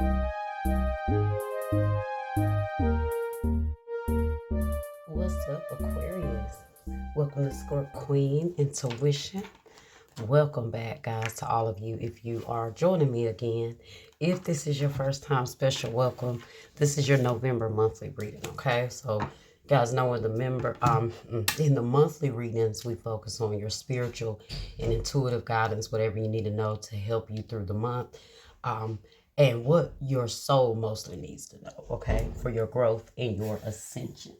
What's up, Aquarius? Welcome to Scorp Queen Intuition. Welcome back, guys, to all of you. If you are joining me again, if this is your first time, special welcome. This is your November monthly reading, okay? So, you guys know in the monthly readings, we focus on your spiritual and intuitive guidance, whatever you need to know to help you through the month. And what your soul mostly needs to know, okay, for your growth and your ascension.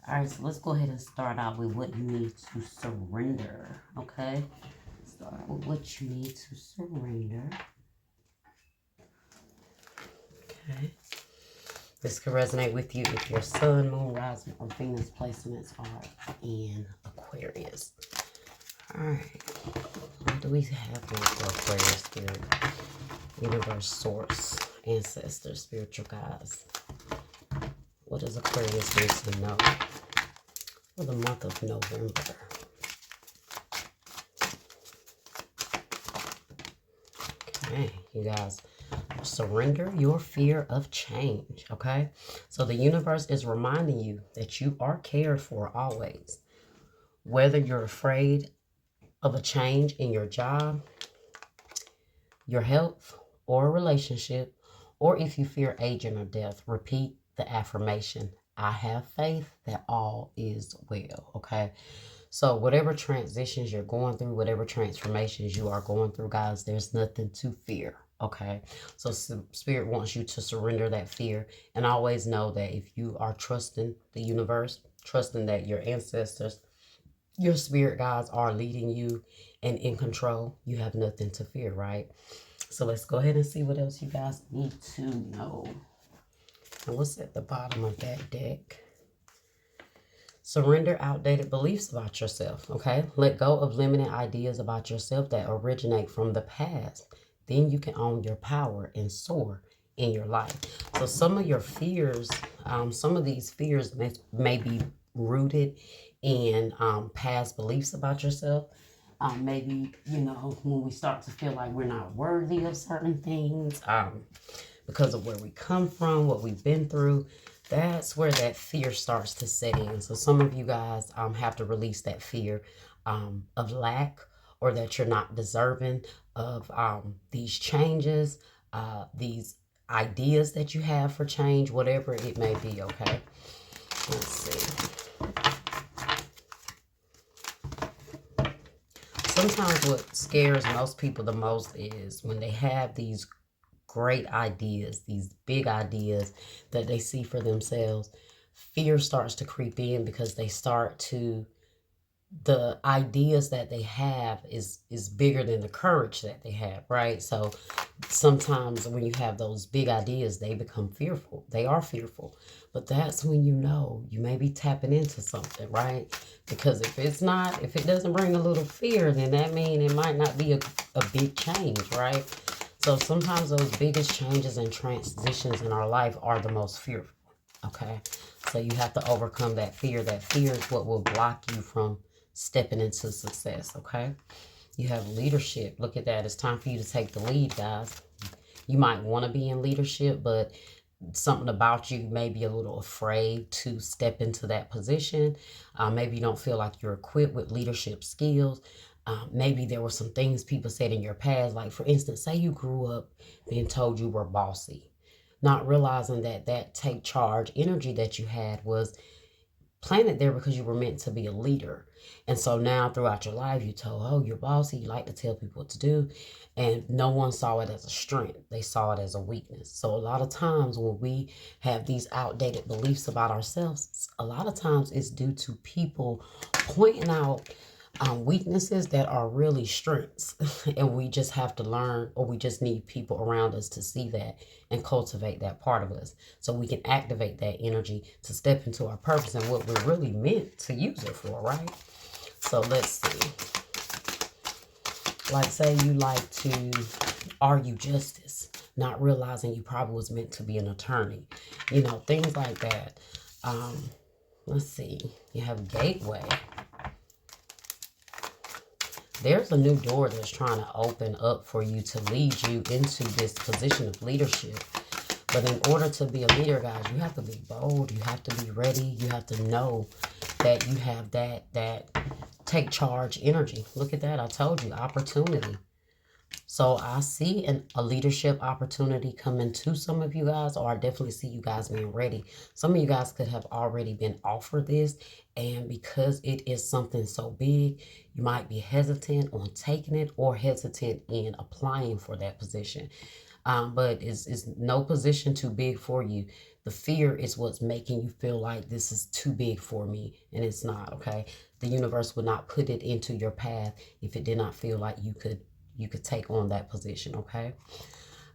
All right, so let's go ahead and start out with what you need to surrender, okay? Start out with what you need to surrender. Okay. This could resonate with you if your sun, moon, rising, or Venus placements are in Aquarius. All right. What do we have here for Aquarius spirit? Universe, source, ancestors, spiritual guides. What does Aquarius need to know for the month of November? Okay, you guys, surrender your fear of change, okay? So the universe is reminding you that you are cared for always. Whether you're afraid of a change in your job, your health, or a relationship, or if you fear aging or death, repeat the affirmation, I have faith that all is well, okay? So whatever transitions you're going through, whatever transformations you are going through, guys, there's nothing to fear, okay? So Spirit wants you to surrender that fear and always know that if you are trusting the universe, trusting that your ancestors, your spirit guides are leading you and in control, you have nothing to fear, right? So let's go ahead and see what else you guys need to know. And what's at the bottom of that deck? Surrender outdated beliefs about yourself, okay? Let go of limited ideas about yourself that originate from the past. Then you can own your power and soar in your life. So some of your fears, some of these fears may be rooted in past beliefs about yourself. Maybe, when we start to feel like we're not worthy of certain things, because of where we come from, what we've been through, that's where that fear starts to set in. So some of you guys have to release that fear of lack, or that you're not deserving of these changes, these ideas that you have for change, whatever it may be, okay? Let's see. Sometimes what scares most people the most is when they have these great ideas, these big ideas that they see for themselves. Fear starts to creep in because the ideas that they have is bigger than the courage that they have, right? So sometimes when you have those big ideas, they become fearful. They are fearful. But that's when you may be tapping into something, right? Because if it doesn't bring a little fear, then that means it might not be a big change, right? So sometimes those biggest changes and transitions in our life are the most fearful, okay? So you have to overcome that fear. That fear is what will block you from stepping into success, okay? You have leadership. Look at that. It's time for you to take the lead, guys. You might want to be in leadership, but something about you may be a little afraid to step into that position. Maybe you don't feel like you're equipped with leadership skills. Maybe there were some things people said in your past, like for instance, say you grew up being told you were bossy, not realizing that take charge energy that you had was planted there because you were meant to be a leader. And so now throughout your life, you told, oh, you're bossy, you like to tell people what to do. And no one saw it as a strength. They saw it as a weakness. So a lot of times when we have these outdated beliefs about ourselves, a lot of times it's due to people pointing out weaknesses that are really strengths. And we just have to learn, or we just need people around us to see that and cultivate that part of us so we can activate that energy to step into our purpose and what we're really meant to use it for, right? So let's see. Like say you like to argue justice, not realizing you probably was meant to be an attorney, things like that. Let's see. You have gateway. There's a new door that's trying to open up for you to lead you into this position of leadership. But in order to be a leader, guys, you have to be bold. You have to be ready. You have to know that you have that take charge energy. Look at that. I told you, opportunity. So I see a leadership opportunity coming to some of you guys, or I definitely see you guys being ready. Some of you guys could have already been offered this, and because it is something so big, you might be hesitant on taking it or hesitant in applying for that position. But it's no position too big for you. The fear is what's making you feel like this is too big for me, and it's not, okay? The universe would not put it into your path if it did not feel like you could take on that position, okay?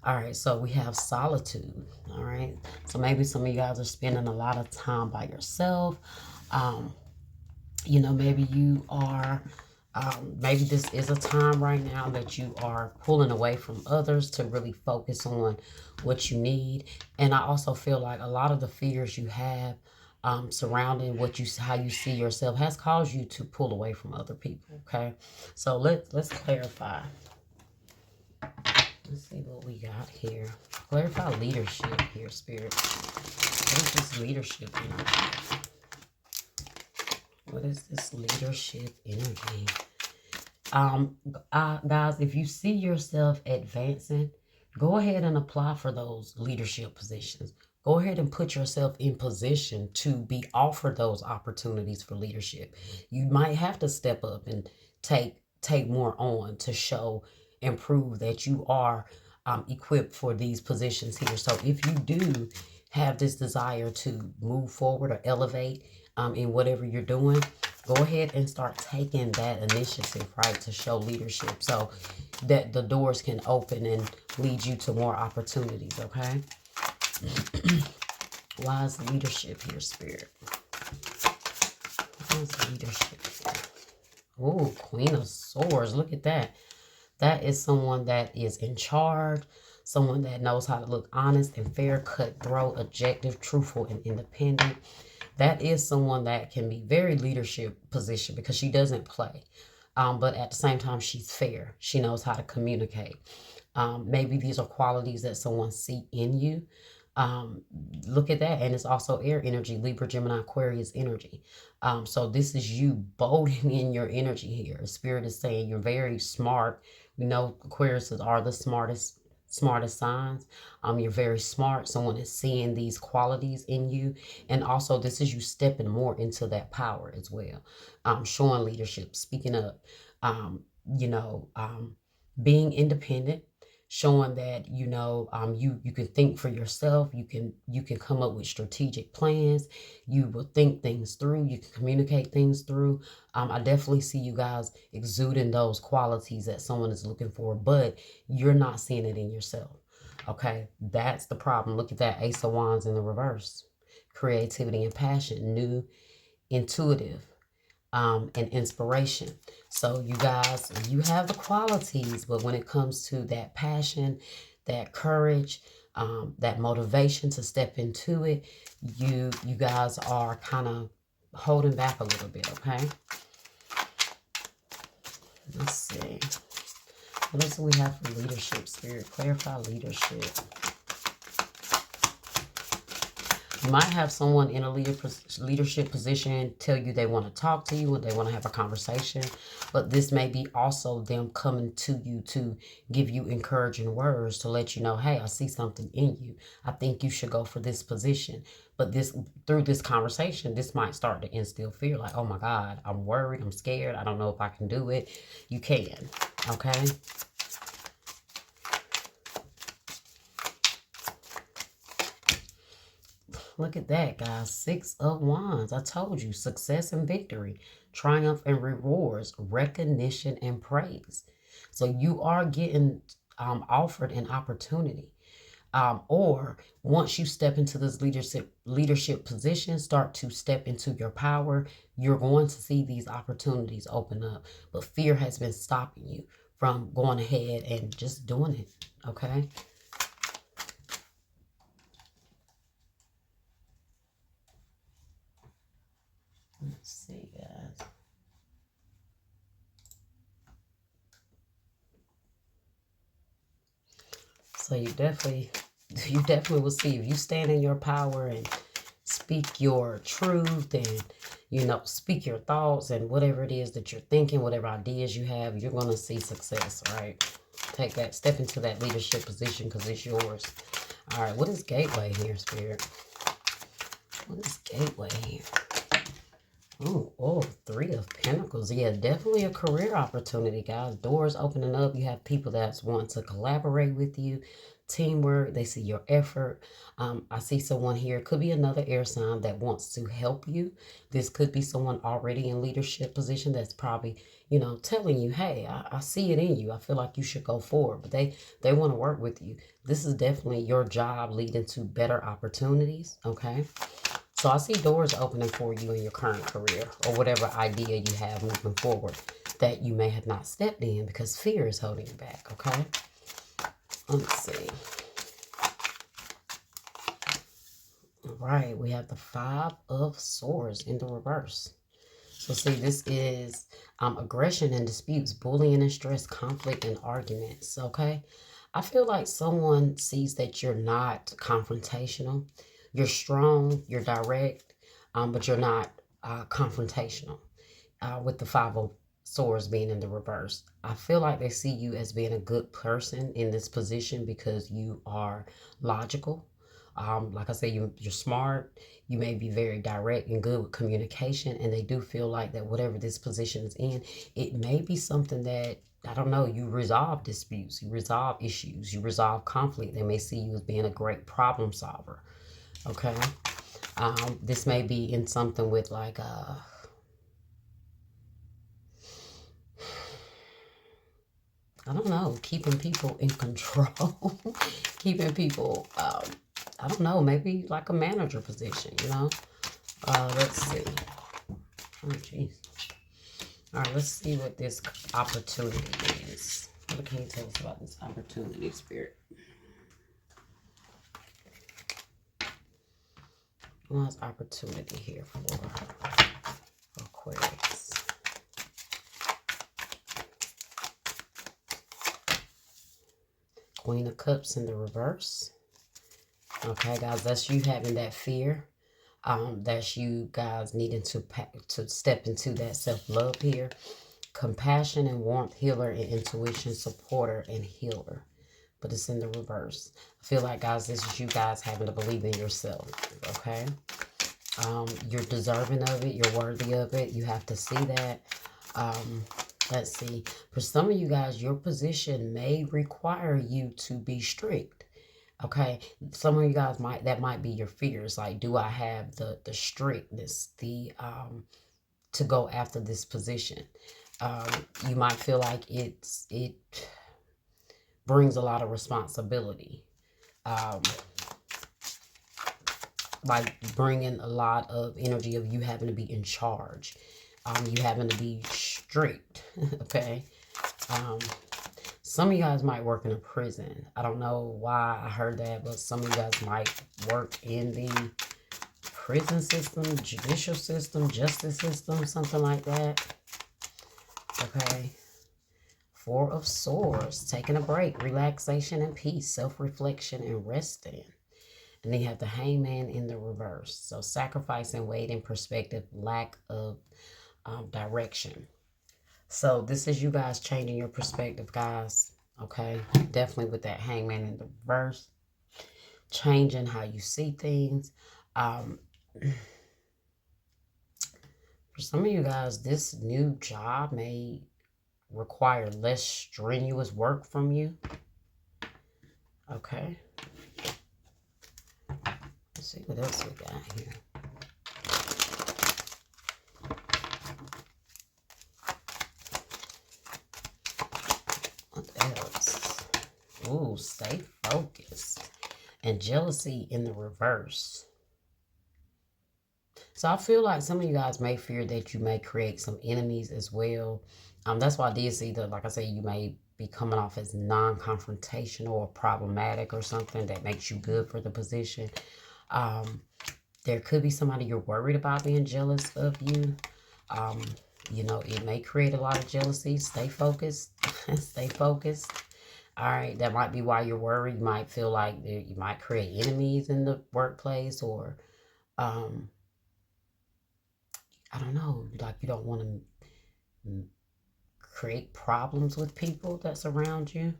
All right, so we have solitude, all right? So maybe some of you guys are spending a lot of time by yourself. You know, maybe you are, maybe this is a time right now that you are pulling away from others to really focus on what you need. And I also feel like a lot of the fears you have surrounding how you see yourself has caused you to pull away from other people, okay? So let's clarify. Let's see what we got here. Clarify leadership here, Spirit. What is this leadership energy? What is this leadership energy? Guys, if you see yourself advancing, go ahead and apply for those leadership positions. Go ahead and put yourself in position to be offered those opportunities for leadership. You might have to step up and take more on to show and prove that you are equipped for these positions here. So if you do have this desire to move forward or elevate in whatever you're doing, go ahead and start taking that initiative, right, to show leadership so that the doors can open and lead you to more opportunities, okay? Why is leadership here, Spirit? Why is leadership here? Oh, Queen of Swords. Look at that. That is someone that is in charge, someone that knows how to look honest and fair, cutthroat, objective, truthful, and independent. That is someone that can be very leadership position because she doesn't play. But at the same time, she's fair. She knows how to communicate. Maybe these are qualities that someone see in you. Look at that. And it's also air energy, Libra, Gemini, Aquarius energy. So this is you bolding in your energy here. Spirit is saying you're very smart. We know Aquariuses are the smartest signs. You're very smart. Someone is seeing these qualities in you. And also this is you stepping more into that power as well. Showing leadership, speaking up, you know, being independent, showing that you know you can think for yourself. You can come up with strategic plans. You will think things through. You can communicate things through. I definitely see you guys exuding those qualities that someone is looking for, but you're not seeing it in yourself. Okay, that's the problem. Look at that Ace of Wands in the reverse. Creativity and passion, new, intuitive, and inspiration. So you guys, you have the qualities, but when it comes to that passion, that courage, that motivation to step into it, you guys are kind of holding back a little bit, okay? Let's see. What else do we have for leadership, Spirit? Clarify leadership. You might have someone in a leadership position tell you they want to talk to you and they want to have a conversation, but this may be also them coming to you to give you encouraging words to let you know, hey, I see something in you. I think you should go for this position. But through this conversation, this might start to instill fear, like, oh my God, I'm worried, I'm scared, I don't know if I can do it. You can, okay? Look at that, guys. 6 of Wands. I told you, success and victory, triumph and rewards, recognition and praise. So you are getting offered an opportunity. Or once you step into this leadership position, start to step into your power, you're going to see these opportunities open up. But fear has been stopping you from going ahead and just doing it, okay? Let's see, guys. So you definitely you definitely will see if you stand in your power and speak your truth and, you know, speak your thoughts and whatever it is that you're thinking, whatever ideas you have, you're going to see success, right? Take that, step into that leadership position because it's yours. All right, what is gateway here, Spirit? What is gateway here? Oh, 3 of Pentacles. Yeah, definitely a career opportunity, guys. Doors opening up. You have people that want to collaborate with you. Teamwork. They see your effort. I see someone here. Could be another air sign that wants to help you. This could be someone already in leadership position that's probably, you know, telling you, hey, I see it in you. I feel like you should go forward. But they want to work with you. This is definitely your job leading to better opportunities, okay? So I see doors opening for you in your current career or whatever idea you have moving forward that you may have not stepped in because fear is holding you back, okay? Let's see. All right, we have the 5 of Swords in the reverse. So see, this is aggression and disputes, bullying and stress, conflict and arguments, okay? I feel like someone sees that you're not confrontational. You're strong, you're direct, but you're not confrontational. With the 5 of Swords being in the reverse, I feel like they see you as being a good person in this position because you are logical. Like I said, you're smart. You may be very direct and good with communication, and they do feel like that whatever this position is in, it may be something that, I don't know, you resolve disputes, you resolve issues, you resolve conflict. They may see you as being a great problem solver. Okay. This may be in something with like I don't know, keeping people in control, keeping people, I don't know, maybe like a manager position, you know. Let's see. Oh, jeez. All right, let's see what this opportunity is. What can you tell us about this opportunity, Spirit? What's opportunity here for Aquarius? Queen of Cups in the reverse. Okay, guys, that's you having that fear. That's you guys needing to step into that self-love here. Compassion and warmth, healer and intuition, supporter and healer. But it's in the reverse. I feel like, guys, this is you guys having to believe in yourself, okay? You're deserving of it. You're worthy of it. You have to see that. Let's see. For some of you guys, your position may require you to be strict. Okay, some of you guys that might be your fears. Like, do I have the strictness, to go after this position? You might feel like it brings a lot of responsibility. Like bringing a lot of energy of you having to be in charge. You having to be strict, okay? Some of you guys might work in a prison. I don't know why I heard that, but some of you guys might work in the prison system, judicial system, justice system, something like that. Okay. 4 of Swords, taking a break, relaxation and peace, self-reflection and resting. And then you have the Hangman in the reverse. So sacrificing, waiting, perspective, lack of direction. So this is you guys changing your perspective, guys. Okay, definitely with that Hangman in the reverse, changing how you see things. For some of you guys, this new job may require less strenuous work from you. Okay, let's see what else we got here. Ooh, stay focused. And jealousy in the reverse. So I feel like some of you guys may fear that you may create some enemies as well. That's why I did see that, like I said, you may be coming off as non-confrontational or problematic or something that makes you good for the position. There could be somebody you're worried about being jealous of you. You know, it may create a lot of jealousy. Stay focused. Stay focused. All right, that might be why you're worried. You might feel like you might create enemies in the workplace, or um, I don't know, like you don't want to create problems with people that surround you.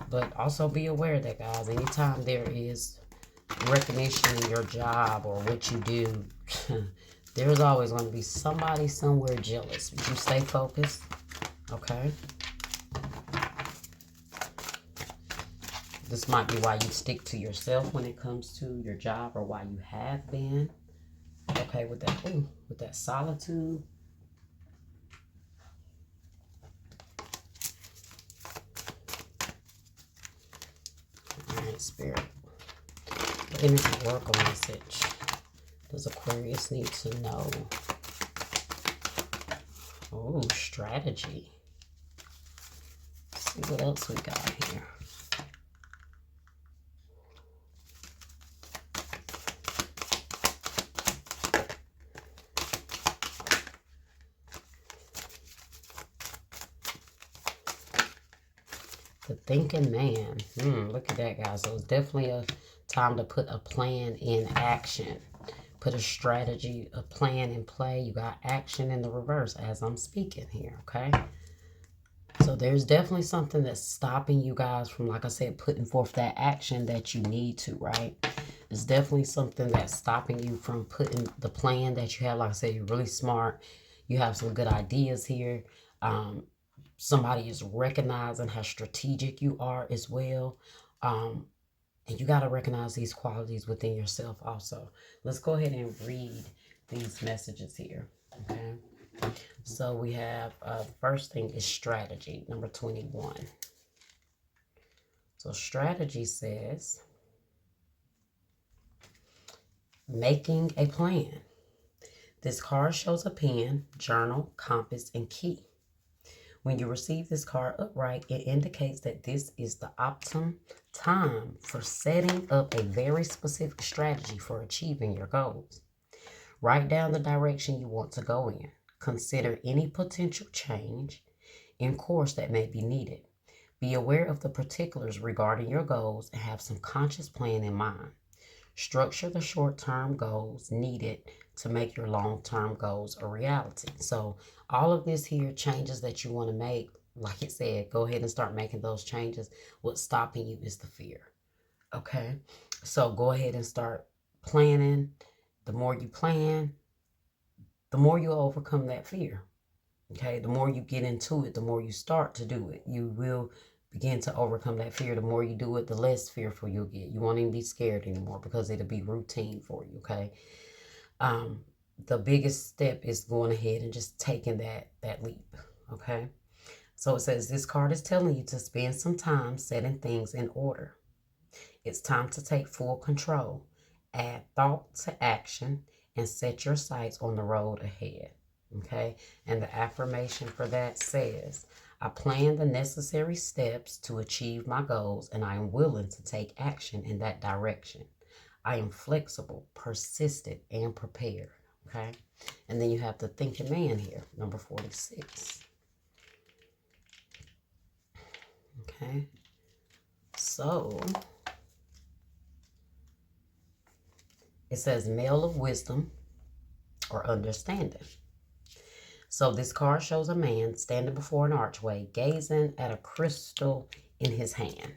But also be aware that, guys, anytime there is recognition in your job or what you do, there's always going to be somebody somewhere jealous. But you stay focused, okay? This might be why you stick to yourself when it comes to your job, or why you have been. Okay, with that solitude. All right, Spirit. What energy oracle message does Aquarius need to know? Oh, strategy. Let's see what else we got here. The thinking man. Look at that, guys. So it's definitely a time to put a plan in action. Put a strategy, a plan in play. You got action in the reverse as I'm speaking here, okay? So there's definitely something that's stopping you guys from, like I said, putting forth that action that you need to, right? There's definitely something that's stopping you from putting the plan that you have. Like I said, you're really smart. You have some good ideas here. Somebody is recognizing how strategic you are as well. And you got to recognize these qualities within yourself also. Let's go ahead and read these messages here, okay? So we have, the first thing is strategy, number 21. So strategy says, making a plan. This card shows a pen, journal, compass, and key. When you receive this card upright, it indicates that this is the optimum time for setting up a very specific strategy for achieving your goals. Write down the direction you want to go in. Consider any potential change in course that may be needed. Be aware of the particulars regarding your goals and have some conscious plan in mind. Structure the short-term goals needed to make your long-term goals a reality. So all of this here, changes that you want to make, like it said, go ahead and start making those changes. What's stopping you is the fear. Okay? So go ahead and start planning. The more you plan, the more you'll overcome that fear. Okay? The more you get into it, the more you start to do it, you will begin to overcome that fear. The more you do it, the less fearful you'll get. You won't even be scared anymore because it'll be routine for you, okay? The biggest step is going ahead and just taking that leap, okay? So it says this card is telling you to spend some time setting things in order. It's time to take full control. Add thought to action and set your sights on the road ahead, okay? And the affirmation for that says, I plan the necessary steps to achieve my goals, and I am willing to take action in that direction. I am flexible, persistent, and prepared. Okay? And then you have the thinking man here, number 46. Okay? So, it says male of wisdom or understanding. So this card shows a man standing before an archway, gazing at a crystal in his hand.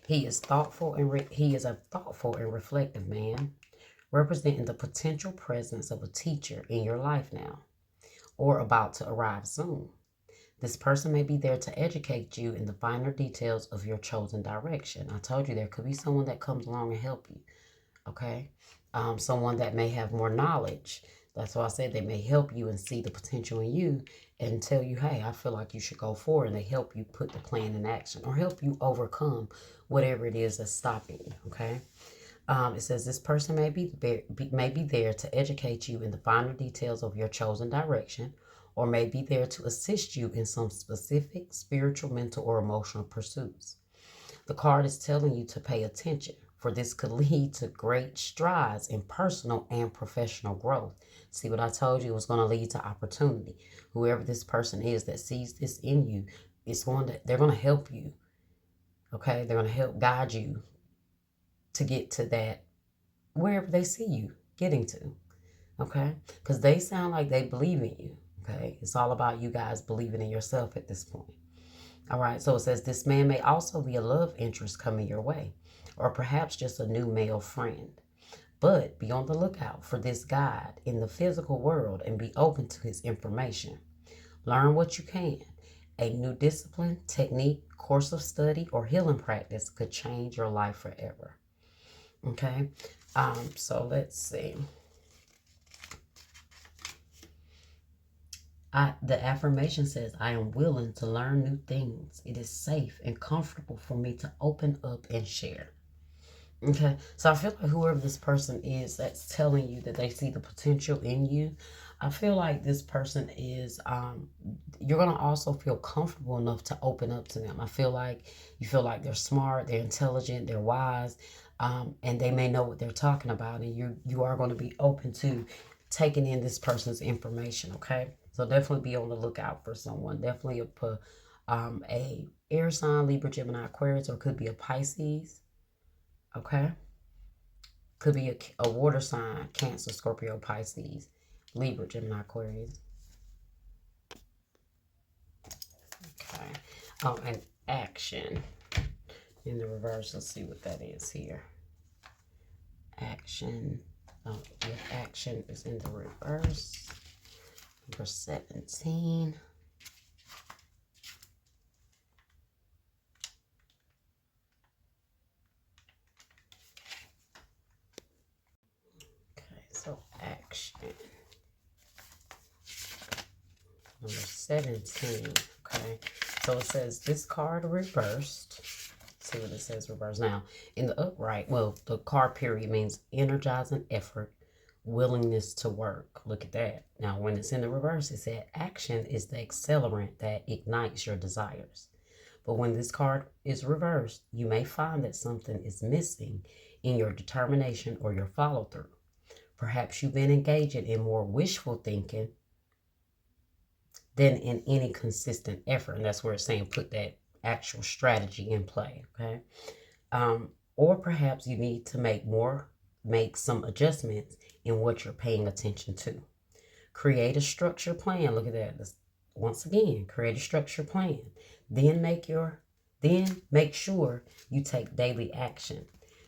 He is a thoughtful and reflective man, representing the potential presence of a teacher in your life now, or about to arrive soon. This person may be there to educate you in the finer details of your chosen direction. I told you there could be someone that comes along and help you, okay? Someone that may have more knowledge. That's why I said they may help you and see the potential in you and tell you, hey, I feel like you should go forward, and they help you put the plan in action or help you overcome whatever it is that's stopping you, okay? It says this person may be there to educate you in the finer details of your chosen direction, or may be there to assist you in some specific spiritual, mental, or emotional pursuits. The card is telling you to pay attention. for this could lead to great strides in personal and professional growth. See what I told you? It was going to lead to opportunity. Whoever this person is that sees this in you, they're going to help you. Okay? They're going to help guide you to get to that wherever they see you getting to. Okay? Because they sound like they believe in you. Okay? It's all about you guys believing in yourself at this point. All right, so it says this man may also be a love interest coming your way, or perhaps just a new male friend. But be on the lookout for this guide in the physical world and be open to his information. Learn what you can. A new discipline, technique, course of study, or healing practice could change your life forever. Okay, so let's see. The affirmation says, I am willing to learn new things. It is safe and comfortable for me to open up and share. Okay, so I feel like whoever this person is that's telling you that they see the potential in you, I feel like this person is, you're going to also feel comfortable enough to open up to them. I feel like you feel like they're smart, they're intelligent, they're wise, and they may know what they're talking about, and you are going to be open to taking in this person's information, okay? So definitely be on the lookout for someone. Definitely a air sign, Libra, Gemini, Aquarius, or could be a Pisces. Okay. Could be a water sign, Cancer, Scorpio, Pisces, Libra, Gemini, Aquarius. Okay. Oh, and action in the reverse. Let's see what that is here. Action. Oh, with action is in the reverse. Number 17. Okay, so action. Number 17. Okay, so it says this card reversed. Let's see what it says reversed. Now, in the upright, well, the card period means energizing effort, willingness to work. Look at that. Now, when it's in the reverse, it said action is the accelerant that ignites your desires. But when this card is reversed, you may find that something is missing in your determination or your follow through. Perhaps you've been engaging in more wishful thinking than in any consistent effort. And that's where it's saying put that actual strategy in play. Okay. Or perhaps you need to make some adjustments in what you're paying attention to. Create a structured plan. Look at that. Once again, create a structured plan. Then make sure you take daily action.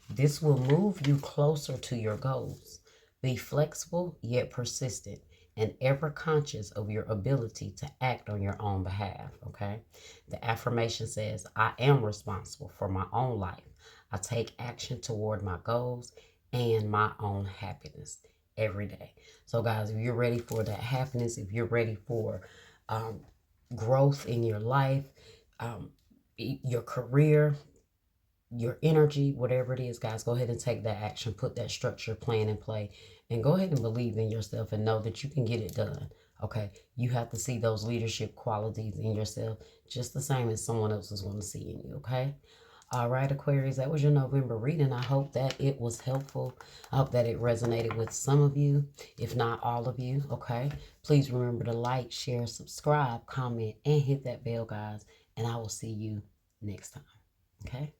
This will move you closer to your goals. Be flexible yet persistent and ever conscious of your ability to act on your own behalf. Okay. The affirmation says, I am responsible for my own life. I take action toward my goals and my own happiness every day. So guys, if you're ready for that happiness, if you're ready for growth in your life, your career, your energy, whatever it is, guys, go ahead and take that action, put that structure plan in play, and go ahead and believe in yourself and know that you can get it done. Okay, you have to see those leadership qualities in yourself just the same as someone else is going to see in you. Okay. All right, Aquarius, that was your November reading. I hope that it was helpful. I hope that it resonated with some of you, if not all of you, okay? Please remember to like, share, subscribe, comment, and hit that bell, guys. And I will see you next time, okay?